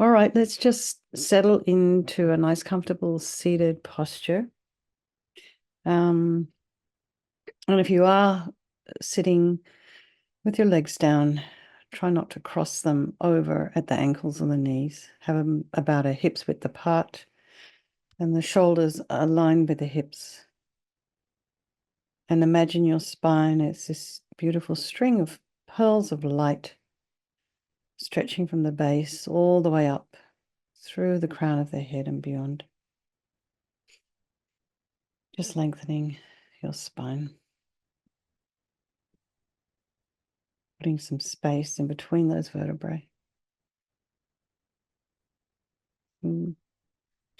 All right, let's just settle into a nice, comfortable seated posture. And if you are sitting with your legs down, try not to cross them over at the ankles or the knees. Have them about a hip's width apart, and the shoulders aligned with the hips. And imagine your spine as this beautiful string of pearls of light stretching from the base all the way up through the crown of the head and beyond. Just lengthening your spine, putting some space in between those vertebrae. And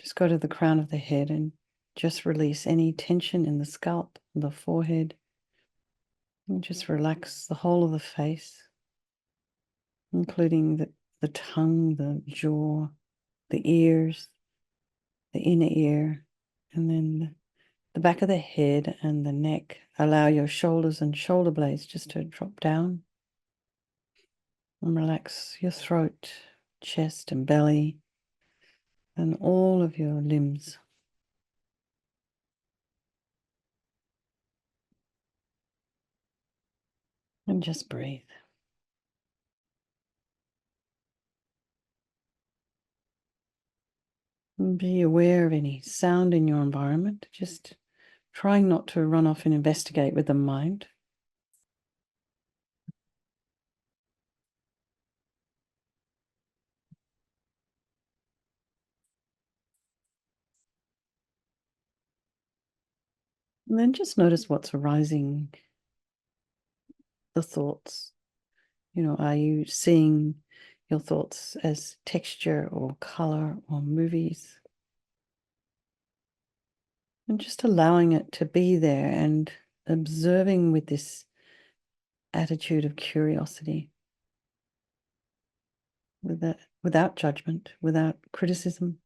just go to the crown of the head and just release any tension in the scalp, the forehead, and just relax the whole of the face, including the tongue, the jaw, the ears, the inner ear, and then the back of the head and the neck. Allow your shoulders and shoulder blades just to drop down, and relax your throat, chest, and belly, and all of your limbs. And just breathe. And be aware of any sound in your environment, just trying not to run off and investigate with the mind. And then just notice what's arising, the thoughts. Are you seeing your thoughts as texture or color or movies? And just allowing it to be there and observing with this attitude of curiosity, without judgment, without criticism.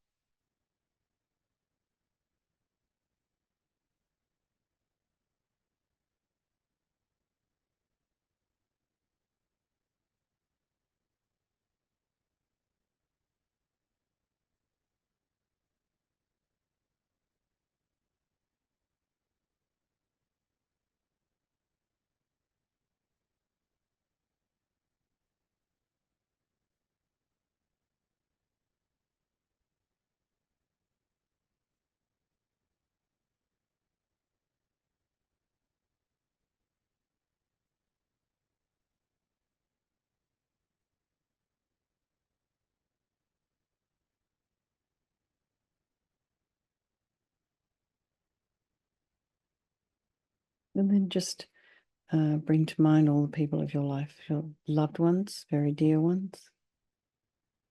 And then just bring to mind all the people of your life, your loved ones, very dear ones,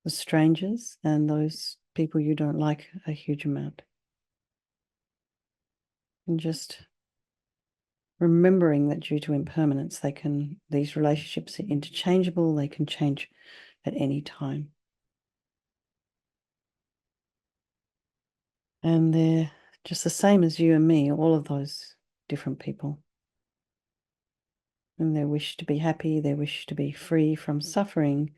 the strangers, and those people you don't like a huge amount. And just remembering that due to impermanence, these relationships are interchangeable, they can change at any time. And they're just the same as you and me, all of those different people. And their wish to be happy, their wish to be free from suffering,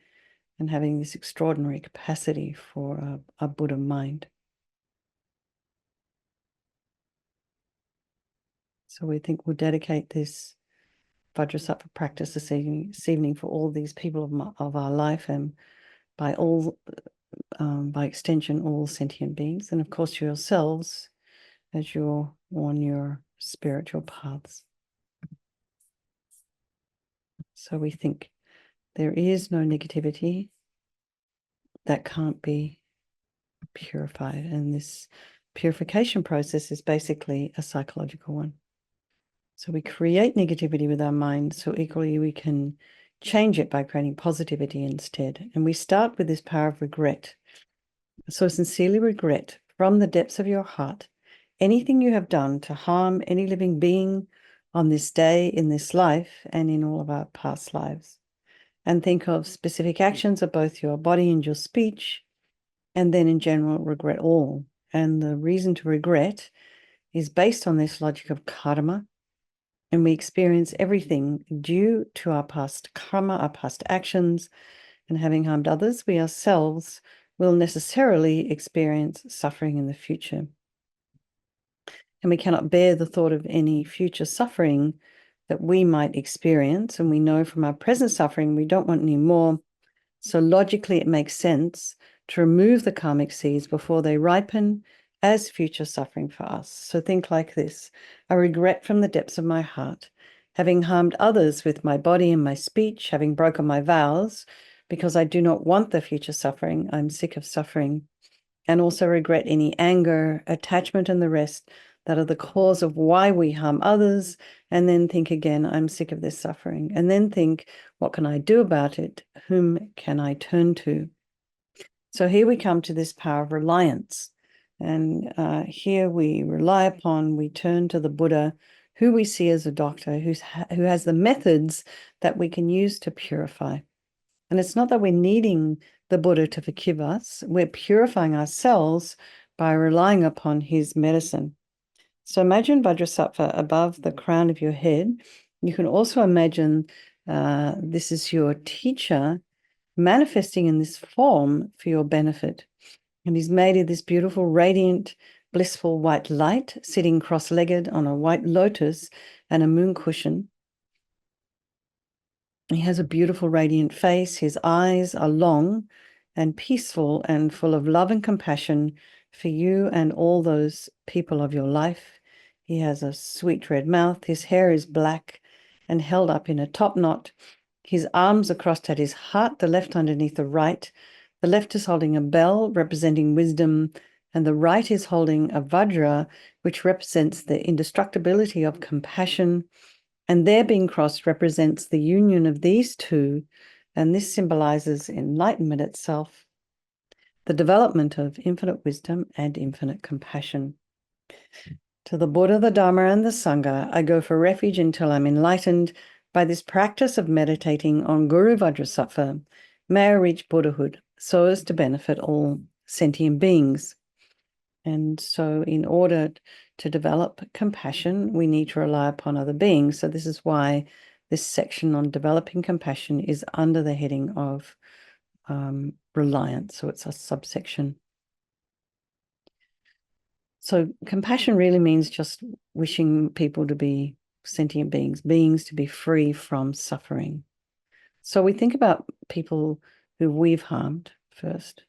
and having this extraordinary capacity for a Buddha mind. So we think we'll dedicate this Vajrasattva practice this evening for all these people of our life, and by extension, all sentient beings, and of course yourselves as you're on your spiritual paths. So we think there is no negativity that can't be purified, and this purification process is basically a psychological one. So we create negativity with our mind, so equally we can change it by creating positivity instead. And we start with this power of regret. So sincerely regret from the depths of your heart anything you have done to harm any living being on this day, in this life, and in all of our past lives. And think of specific actions of both your body and your speech, and then in general, regret all. And the reason to regret is based on this logic of karma. And we experience everything due to our past karma, our past actions, and having harmed others, we ourselves will necessarily experience suffering in the future. And we cannot bear the thought of any future suffering that we might experience. And we know from our present suffering, we don't want any more. So logically, it makes sense to remove the karmic seeds before they ripen as future suffering for us. So think like this: I regret from the depths of my heart, having harmed others with my body and my speech, having broken my vows, because I do not want the future suffering. I'm sick of suffering. And also regret any anger, attachment, and the rest that are the cause of why we harm others. And then think again, I'm sick of this suffering. And then think, what can I do about it? Whom can I turn to? So here we come to this power of reliance. And here we rely upon, we turn to the Buddha, who we see as a doctor, who has the methods that we can use to purify. And it's not that we're needing the Buddha to forgive us. We're purifying ourselves by relying upon his medicine. So imagine Vajrasattva above the crown of your head. You can also imagine this is your teacher manifesting in this form for your benefit. And he's made of this beautiful, radiant, blissful white light, sitting cross-legged on a white lotus and a moon cushion. He has a beautiful, radiant face. His eyes are long and peaceful and full of love and compassion for you and all those people of your life. He has a sweet red mouth. His hair is black and held up in a top knot. His arms are crossed at his heart, the left underneath the right. The left is holding a bell representing wisdom, and the right is holding a vajra, which represents the indestructibility of compassion. And their being crossed represents the union of these two, and this symbolizes enlightenment itself, the development of infinite wisdom and infinite compassion. To the Buddha, the Dharma, and the Sangha, I go for refuge until I'm enlightened by this practice of meditating on Guru Vajrasattva. May I reach Buddhahood so as to benefit all sentient beings. And so in order to develop compassion, we need to rely upon other beings. So this is why this section on developing compassion is under the heading of reliance. So it's a subsection. So compassion really means just wishing people to be sentient beings to be free from suffering. So we think about people who we've harmed first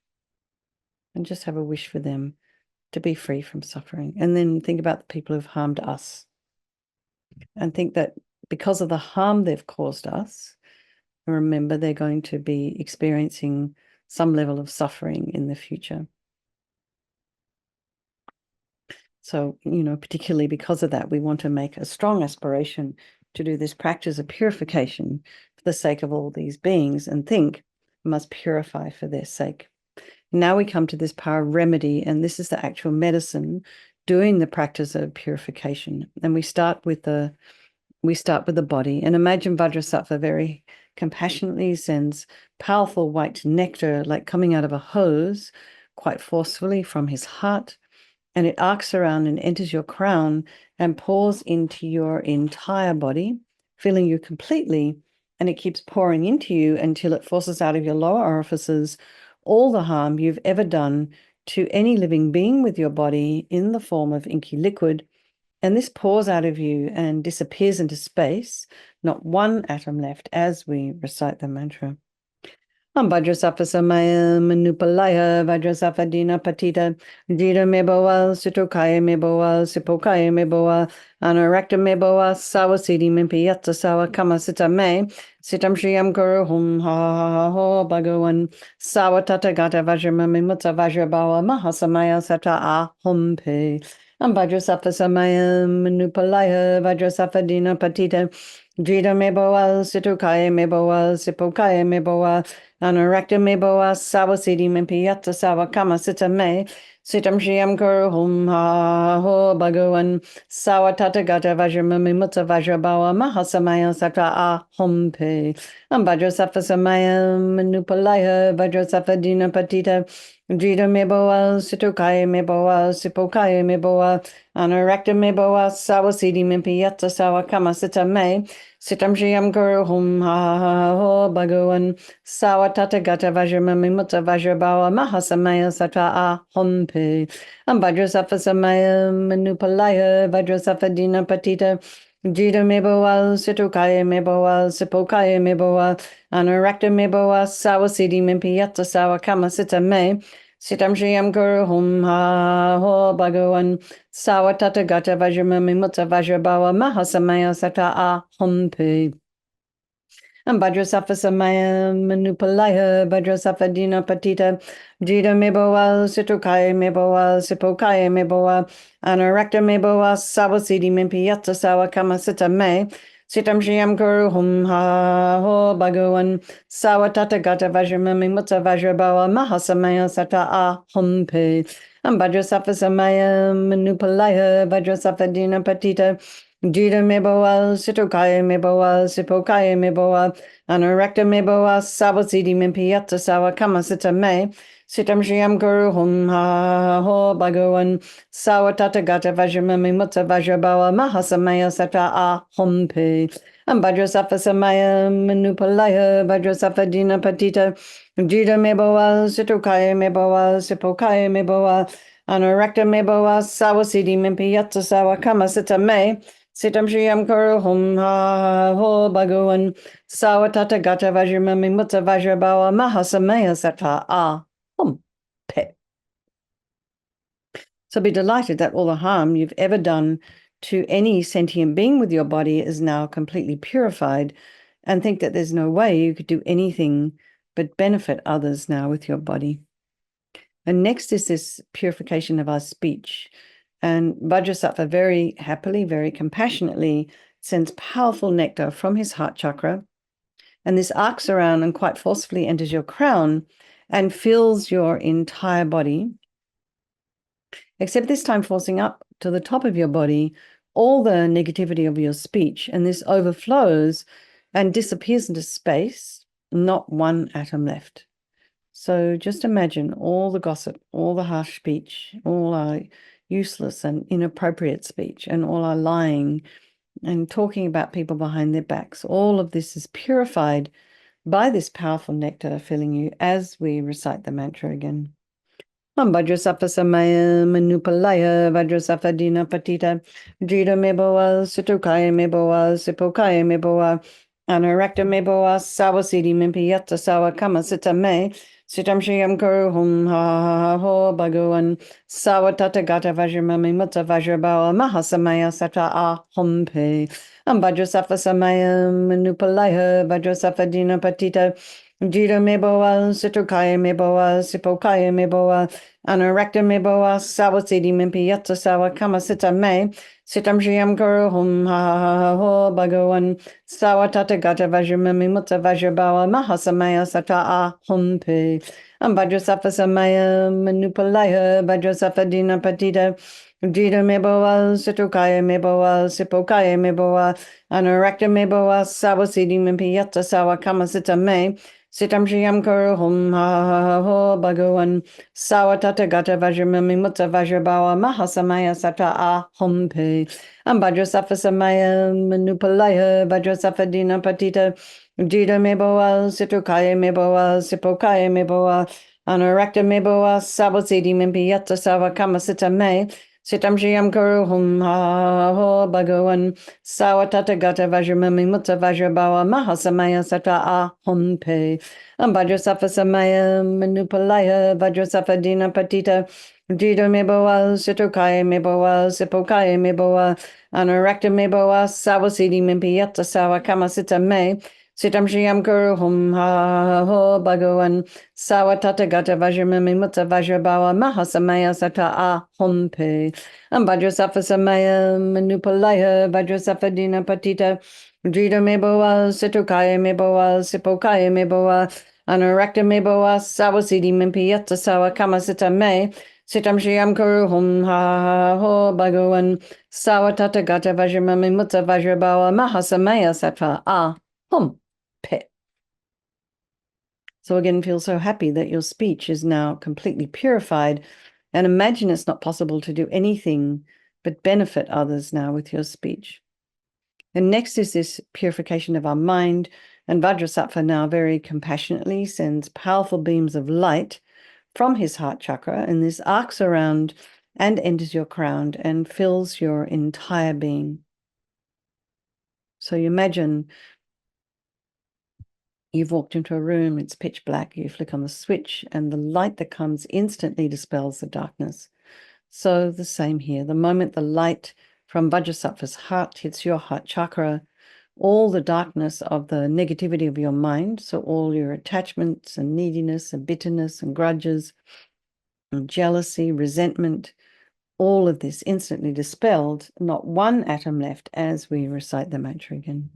and just have a wish for them to be free from suffering. And then think about the people who've harmed us and think that because of the harm they've caused us, remember they're going to be experiencing some level of suffering in the future. So, particularly because of that, we want to make a strong aspiration to do this practice of purification for the sake of all these beings and think we must purify for their sake. Now we come to this power of remedy, and this is the actual medicine doing the practice of purification. And we start with the body. And imagine Vajrasattva very compassionately sends powerful white nectar, like coming out of a hose, quite forcefully from his heart. And it arcs around and enters your crown and pours into your entire body, filling you completely. And it keeps pouring into you until it forces out of your lower orifices all the harm you've ever done to any living being with your body in the form of inky liquid. And this pours out of you and disappears into space, not one atom left as we recite the mantra. Vajrasattva samaya manupalaya Vajrasattva dina patita jira meboa sitokaya meboa sipokaya meboa anarakta meboa sawasidi mimpiyatsa sawa kama sita me sitam shriyam guru hum ha ha ha ho bhagavan sawatata gata vajrama mimutsa vajrabawa mahasamaya sata ahum pe. Vajrasattva samaya manupalaya Vajrasattva dina patita jira meboa sitokaya meboa sipokaya meboa Anarakta meboa sawasidi mimpiyatsa sawa kama sita me sitam shriyam kuru hum ha ho bhagavan sawa tatagata vajrama mimutsa vajrabawa mahasamaya sata ahum pe. Vajrasattva samaya manupalaya Vajrasattva dina patita jita meboa sitokaya meboa sipokaya meboa anarakta meboa sawasidi mimpiyatsa sawa kama sita me Sitam Shriam Guru Hum Ha Ha Ho Bhagavan Sawatata Gata Vajramami Mutta Vajrabawa Mahasamaya Sata A Humpe Vajrasafa Samaya Manupalaya Vajrasafa Dina Patita Jita Mebawal Situkaya Mebawal Sipokaya Mebawal Anarakta Mebawal Sawasidi Mimpiyata Sawakama Sita Me Sitam Shriam Guru Hum Ha Ho Bhagavan Sawatata Gata Vajramami Mutta Vajrabawa Mahasamaya Sata A Humpe Vajrasafa Samaya Manupalaya Vajrasafa Dina Patita Jita Mebawal Situkaya Mebawal Sipokaya Mebawal Anarakta Mebawal Sawasidi Mimpiyata Sawakama Sita Me Sitam Shriam Guru Hum Ha Ho Bhagavan Sawatata Gata Vajramami Mutta Vajrabawa Mahasamaya Sata A Humpe Vajrasafa Samaya Manupalaya Vajrasafa Dina Patita Jita Mebawal Situkaya Mebawal Sipokaya Mebawal Anarakta Mebawal Sawasidi Mimpiyata Sawakama Sita Me Sitam Shriam Guru Hum Ha Ho Bhagavan Sawatata Gata Vajramami Mutta Vajrabawa Mahasamaya Sata A Humpe Vajrasafa Samaya Manupalaya Vajrasafa Dina Patita Jita Mebawal Situkaya Mebawal Sipokaya Mebawal Anarakta Mebawal Sawasidi Mimpiyata Sawakama Sita Me Sitam Shriam Guru Hum Ha Ho Bhagavan Sawatata Gata Vajramami Mutta Vajrabawa Mahasamaya Sata A Hum Pe. So be delighted that all the harm you've ever done to any sentient being with your body is now completely purified, and think that there's no way you could do anything but benefit others now with your body. And next is this purification of our speech. And Vajrasattva very happily, very compassionately sends powerful nectar from his heart chakra. And this arcs around and quite forcefully enters your crown and fills your entire body, except this time forcing up to the top of your body all the negativity of your speech. And this overflows and disappears into space, not one atom left. So just imagine all the gossip, all the harsh speech, all our useless and inappropriate speech, and all our lying and talking about people behind their backs. All of this is purified by this powerful nectar filling you as we recite the mantra again. Vajrasattva Samaya Manupalaya Vajrasattva Dina Patita Jita Mebawal Situkaya Mebawal Sipokaya Mebawal Anarakta Mebawal Sawasidi Mimpiyata Sawakama Sita Me Sitam Shriam Guru Hum Ha Ho Bhagavan Sawatata Gata Vajramami Mutta Vajrabawa Mahasamaya Sata A Humpe Vajrasattva Samaya Manupalaya Vajrasattva Dina Patita Jita Mebawal Situkaya Mebawal Sipokaya Mebawal Anarakta Mebawal Sawasidi Mimpiyata Sawakama Sita Me Sitam Shriam Guru Hum Ha Ho Bhagavan Sawatata Gata Vajramami Mutta Vajrabawa Mahasamaya Sata A Humpe Vajrasattva Samaya Manupalaya Vajrasattva Dina Patita Jita Mebawal Situkaya Mebawal Sipokaya Mebawal Anarakta Mebawal Sawasidi Mimpiyata Sawakama Sita Me Sitam Shriam Guru Hum Ha Ho Bhagavan Sawatata Gata Vajramami Mutta Vajrabawa Mahasamaya Sata A Humpe Vajrasattva Samaya Manupalaya Vajrasattva Dina Patita Jita Mebawal Situkaya Mebawal Sipokaya Mebawal Anarakta Mebawal Sawasidi Mimpiyata Sawakama Sita Me Sitam Shriam Guru Hum Ha Ho Bhagavan Sawatata Gata Vajramami Mutta Vajrabawa Mahasamaya Sata A Humpe Vajrasattva Samaya Manupalaya Vajrasattva Dina Patita Jita Mebawal Situkaya Mebawal Sipokaya Mebawal Anarakta Mebawal Sawasidi Mimpiyata Sawakama Sita Me Sitam Shriam Guru Hum Ha Ho Bhagavan Sawatata Gata Vajramami Mutta Vajrabawa Mahasamaya Sata A Humpe Vajrasattva Samaya Manupalaya Vajrasattva Dina Patita Jita Mebawal Situkaya Mebawal Sipokaya Mebawal Anarakta Mebawal Sawasidi Mimpiyata Sawakama Sita Me Sitam Shriam Guru Hum Ha Ho Bhagavan Sawatata Gata Vajramami Mutta Vajrabawa Mahasamaya Sata A Humpe. So again, feel so happy that your speech is now completely purified, and imagine it's not possible to do anything but benefit others now with your speech. And next is this purification of our mind. And Vajrasattva now very compassionately sends powerful beams of light from his heart chakra, and this arcs around and enters your crown and fills your entire being. So you imagine you've walked into a room, it's pitch black, you flick on the switch, and the light that comes instantly dispels the darkness. So the same here. The moment the light from Vajrasattva's heart hits your heart chakra, all the darkness of the negativity of your mind, so all your attachments and neediness and bitterness and grudges and jealousy, resentment, all of this instantly dispelled, not one atom left as we recite the mantra again.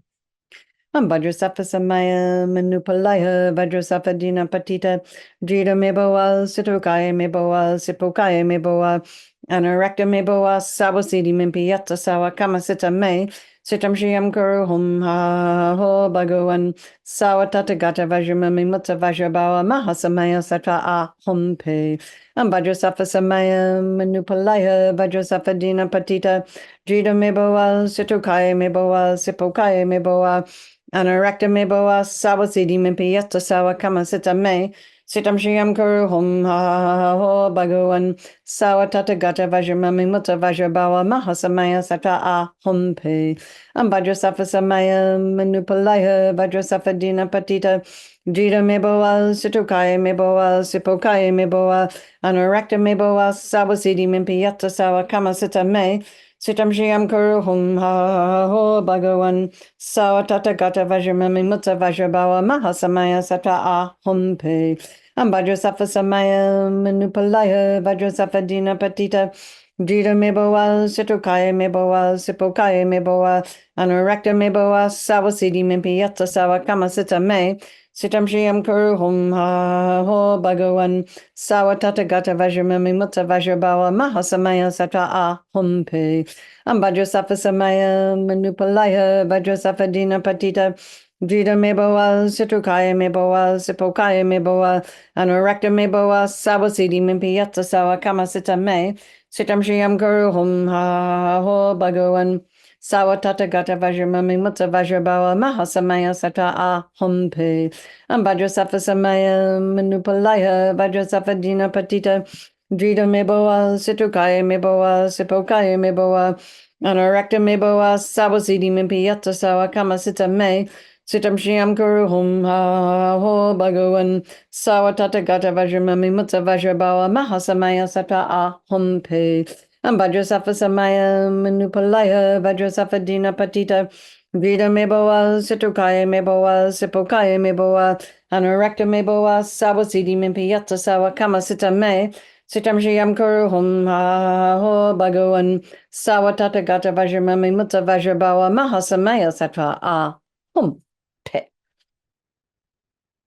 Vajrasattva Samaya Manupalaya Vajrasattva Dina Patita Jida Meboa Situkaya Meboa Sipokaya Meboa Anarakta Meboa Sawasidi Mimpiyata Sawa Kamasita Me Sitam Shiyam Kuru Hum Ha Ho Bhagawan Sawa Tatagata Vajramami Mutta Vajrabawa Mahasamaya Satra A Hum Pe Vajrasattva Samaya Manupalaya Vajrasattva Dina Patita Jida Meboa Situkaya Meboa Sipokaya Meboa Anarakta meboa sawasidi mimpiyata sawa kama sita me sitam shiyam kuru hum ha ho bhagawan sawa tatagata vajramami mutta vajrabawa mahasamaya sata a hum pe vajrasattva samaya manupalaya vajrasattva dina patita jita meboa situkaya meboa sipokaya meboa anarakta meboa sawasidi mimpiyata sawa kama sita me Sitam Shiyam Kuru Hum Ha Ho Bhagawan Sawa Tatagata Vajramami Mutta Vajrabawa Mahasamaya Satra A Hum Pe Vajrasattva Samaya Manupalaya Vajrasattva Dina Patita Jita Meboa Situkaya Meboa Sipokaya Meboa Anurakta Meboa Sawasidi Mimpiyata Sawa Kamasita Me Sitam Shiyam Kuru Hum Ha Ho Bhagawan Sawa Tatagata Vajramami Mutta Vajrabawa Mahasamaya Satra A Hum Pe Vajrasattva Samaya Manupalaya Vajrasattva Dina Patita Jita Meboa Situkaya Meboa Sipokaya Meboa Anurakta Meboa Sawasidi Mimpiyata Sawa Kamasita Me Sitam Shiyam Kuru Hum Ha Ho Bhagawan Sawa Tatagata Vajramami Mutta Vajrabawa Mahasamaya Satra A Hum Pe Vajrasattva Samaya Manupalaya Vajrasattva Dina Patita Jita Meboa Situkaya Meboa Sipokaya Meboa Anarakta Meboa Sawasidi Mimpiyata Sawa Kamasita Me Sitam Shiyam Kuru Hum Ha Ho Bhagawan Sawa Tatagata Vajramami Mutta Vajrabawa Mahasamaya Satra A Hum Pe Vajrasattva Samaya Manupalaya Vajrasattva Dina Patita Jita Meboa Situkaya Meboa Sipokaya Meboa Anurakta Meboa Sawasidi Mimpiyata Sawa Kamasita Me Sitam Shiyam Kuru Hum Ha Ho Bhagawan Sawa Tatagata Vajramami Mutta Vajrabawa Mahasamaya Satra A Hum Pe.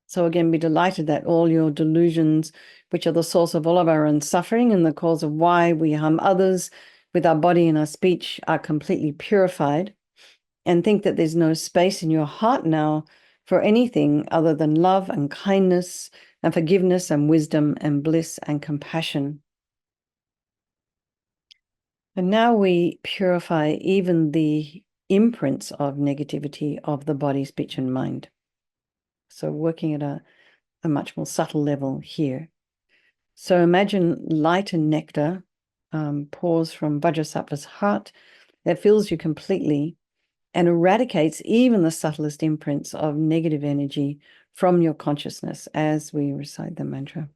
So again, be delighted that all your delusions, which are the source of all of our own suffering and the cause of why we harm others with our body and our speech, are completely purified. And think that there's no space in your heart now for anything other than love and kindness and forgiveness and wisdom and bliss and compassion. And now we purify even the imprints of negativity of the body, speech, and mind. So working at a much more subtle level here. So imagine light and nectar pours from Vajrasattva's heart that fills you completely and eradicates even the subtlest imprints of negative energy from your consciousness as we recite the mantra.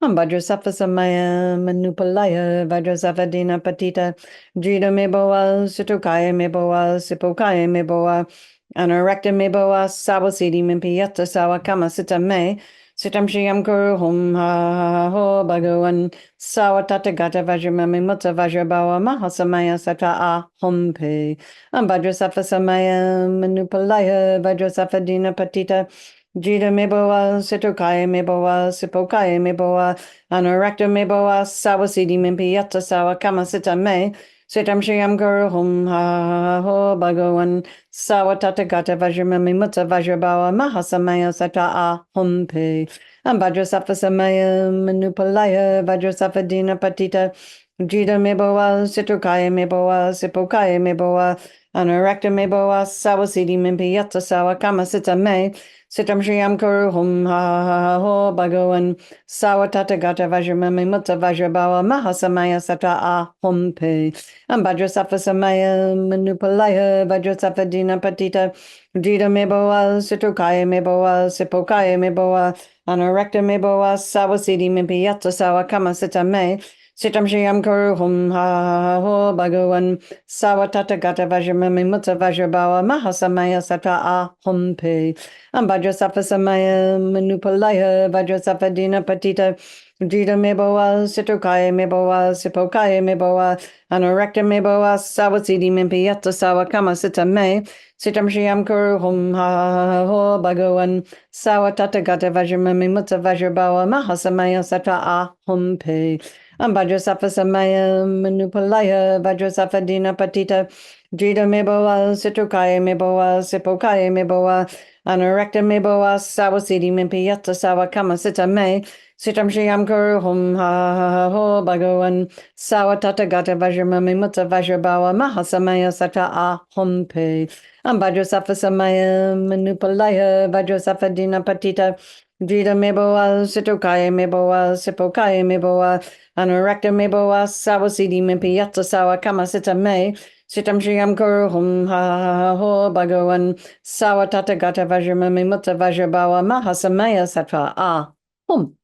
Vajrasattva Samaya Manupalaya Vajrasattva Dina Patita Jita Meboa Situkaya Meboa Sipokaya Meboa Anarakta Meboa Sawasidi Mimpiyata Sawa Kamasita Me Sitam Shiyam Kuru Hum Ha Ho Bhagawan Sawa Tatagata Vajramami Mutta Vajrabawa Mahasamaya Satra A Hum Pe Vajrasattva Samaya Manupalaya Vajrasattva Dina Patita Jita Meboa Situkaya Meboa Sipokaya Meboa Anurakta Meboa Sawasidi Mimpiyata Sawa Kamasita Me Sitam Shiyam Kuru Hum Ha Ho Bhagawan Sawa Tatagata Vajramami Mutta Vajrabawa Mahasamaya Satra A Hum Pe Vajrasattva Samaya Manupalaya Vajrasattva Dina Patita Jita me boa, Situkaya me boa, Sipokaya me boa, Anurakta me boa, Sawasidi mimpi yata sawa kama sita me, Sitam Shriyam Kuru Hum Ha Ho Bhagavan, Sawatata Gata Vajramami Mutta Vajrabawa Mahasamaya Sata A Hum Pe, Ambhadra Safa Samaya Manupalaya, Vajra Safa Dina Patita, Jita me boa, Situkaya me boa, Sipokaya me boa, Anurakta me boa, Sawasidi mimpi yata sawa kama sita me, Sitam Shriam Kuru Hum Ha Ho Bhagavan Sawatata Gata Vajramami Mutta Vajrabawa Mahasamaya Sata A Hum Pe Ambhadra Safa Samaya Manupalaya Vajra Safa Dina Patita Jita Meboa Situkaya Meboa Sipokaya Meboa Anurakta Meboa Sawasidi Mimpi Yata Sawa Kama Sita Me Sitam Shriam Kuru Hum Ha Ho Bhagavan Sawatata Gata Vajramami Mutta Vajrabawa Mahasamaya Sata A Hum Pe Ambhadra Samaya Manupalaya Vajrasafa Dina Patita Jita Meboa Situkaya Meboa Sipokaya Meboa Anurakta Meboa Sawasidi Mimpi Yata Sawa Kama Sita Me Sitam Shriam Kuru Hum Ha Ho Bhagavan Sawatata Gata Vajramami Mutta Vajrabawa Mahasamaya Sata A Hum Pe Ambhadra Samaya Manupalaya Vajrasafa Dina Patita Jita Meboa Situkaya Meboa Sipokaya Meboa Anurakta meboa sawasidi mimpi yata sawa kama sita me sitam shriyam kuru hum ha ho bhagavan sawatata gata vajramami mutta vajrabawa mahasamaya sattva hum.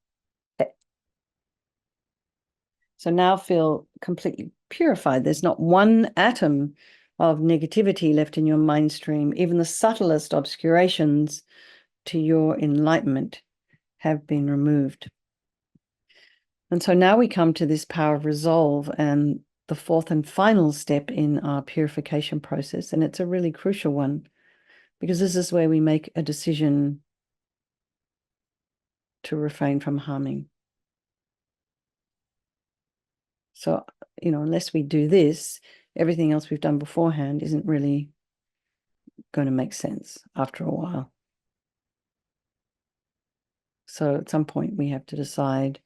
So now feel completely purified. There's not one atom of negativity left in your mind stream. Even the subtlest obscurations to your enlightenment have been removed. And so now we come to this power of resolve and the fourth and final step in our purification process. And it's a really crucial one because this is where we make a decision to refrain from harming. So, unless we do this, everything else we've done beforehand isn't really going to make sense after a while. So at some point we have to decide,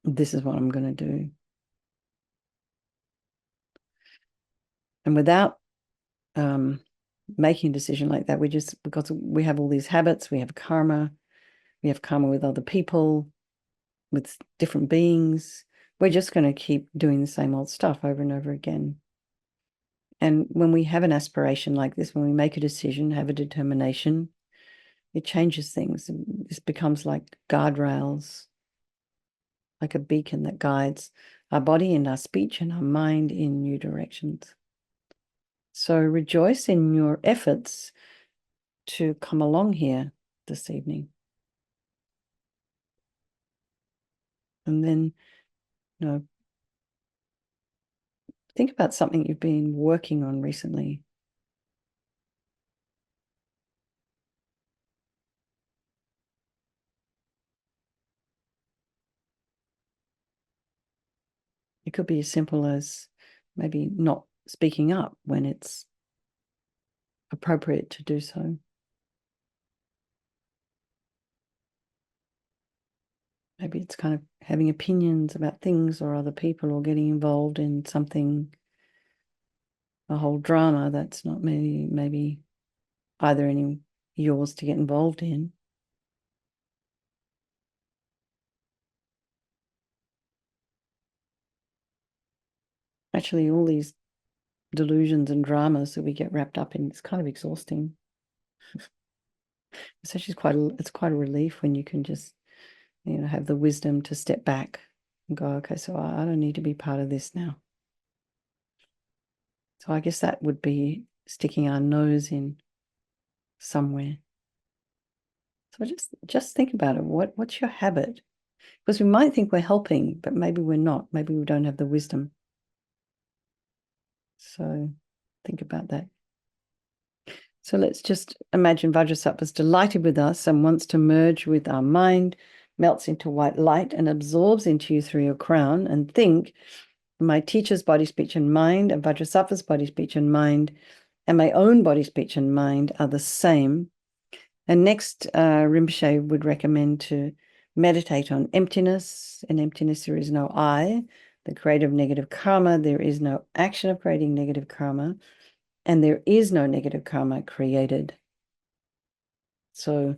this is what I'm going to do. And without making a decision like that, because we have all these habits, we have karma with other people, with different beings, we're just going to keep doing the same old stuff over and over again. And when we have an aspiration like this, when we make a decision, have a determination, it changes things. This becomes like guardrails, like a beacon that guides our body and our speech and our mind in new directions. So rejoice in your efforts to come along here this evening. And then, think about something you've been working on recently. It could be as simple as maybe not speaking up when it's appropriate to do so. Maybe it's kind of having opinions about things or other people, or getting involved in something, a whole drama that's not maybe either any yours to get involved in. Actually, all these delusions and dramas that we get wrapped up in, it's kind of exhausting. It's actually quite a relief when you can just, have the wisdom to step back and go, okay, so I don't need to be part of this now. So I guess that would be sticking our nose in somewhere. So just think about it. What's your habit? Because we might think we're helping, but maybe we're not. Maybe we don't have the wisdom. So think about that. So let's just imagine Vajrasattva is delighted with us and wants to merge with our mind, melts into white light and absorbs into you through your crown, and think, my teacher's body, speech, and mind, and Vajrasattva's body, speech, and mind, and my own body, speech, and mind are the same. And next, Rinpoche would recommend to meditate on emptiness. In emptiness, there is no I. the creator of negative karma. There is no action of creating negative karma, and there is no negative karma created. So,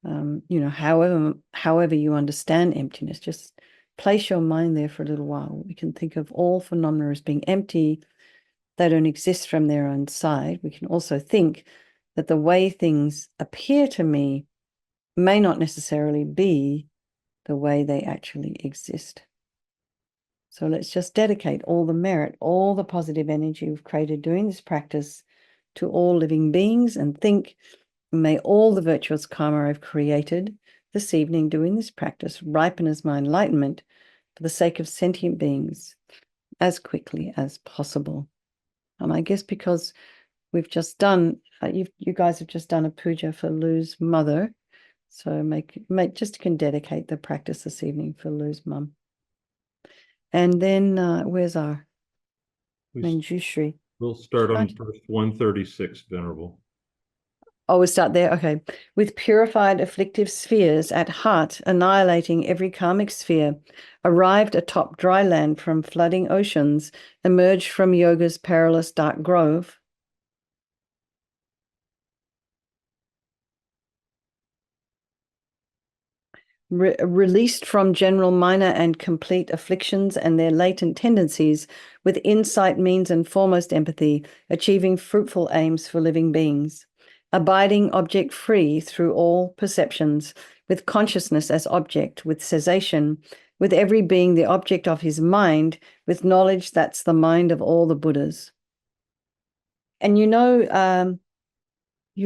however you understand emptiness, just place your mind there for a little while. We can think of all phenomena as being empty. They don't exist from their own side. We can also think that the way things appear to me may not necessarily be the way they actually exist. So let's just dedicate all the merit, all the positive energy we've created doing this practice to all living beings, and think, may all the virtuous karma I've created this evening doing this practice ripen as my enlightenment for the sake of sentient beings as quickly as possible. I guess because we've just done, you guys have just done a puja for Lou's mother, so just can dedicate the practice this evening for Lou's mum. And then where's our Manjushri? We'll start on first 136, Venerable. Oh, we'll start there. Okay. With purified afflictive spheres at heart, annihilating every karmic sphere, arrived atop dry land from flooding oceans, emerged from yoga's perilous dark grove. Released from general minor and complete afflictions and their latent tendencies, with insight, means, and foremost empathy, achieving fruitful aims for living beings. Abiding object-free through all perceptions, with consciousness as object, with cessation, with every being the object of his mind, with knowledge that's the mind of all the Buddhas. And you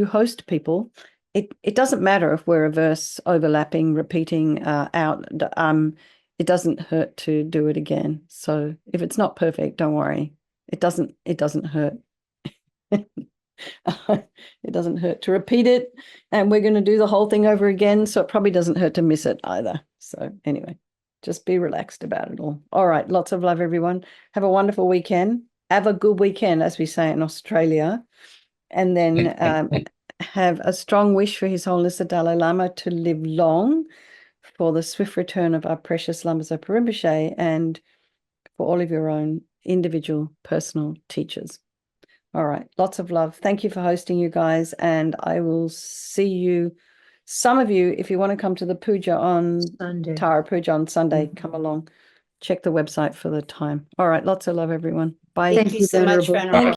host people. It doesn't matter if we're a verse overlapping, repeating out. It doesn't hurt to do it again. So if it's not perfect, don't worry. It doesn't hurt. It doesn't hurt to repeat it, and we're going to do the whole thing over again, so it probably doesn't hurt to miss it either. So anyway, just be relaxed about it all. All right, lots of love, everyone. Have a wonderful weekend. Have a good weekend, as we say in Australia. And then have a strong wish for His Holiness the Dalai Lama to live long, for the swift return of our precious Lama Zopa Rinpoche, and for all of your own individual personal teachers. All right, lots of love. Thank you for hosting, you guys, and I will see you. Some of you, if you want to come to the puja on Sunday, Tara Puja on Sunday, come along. Check the website for the time. All right, lots of love, everyone. Bye. Thank you so much, Venerable.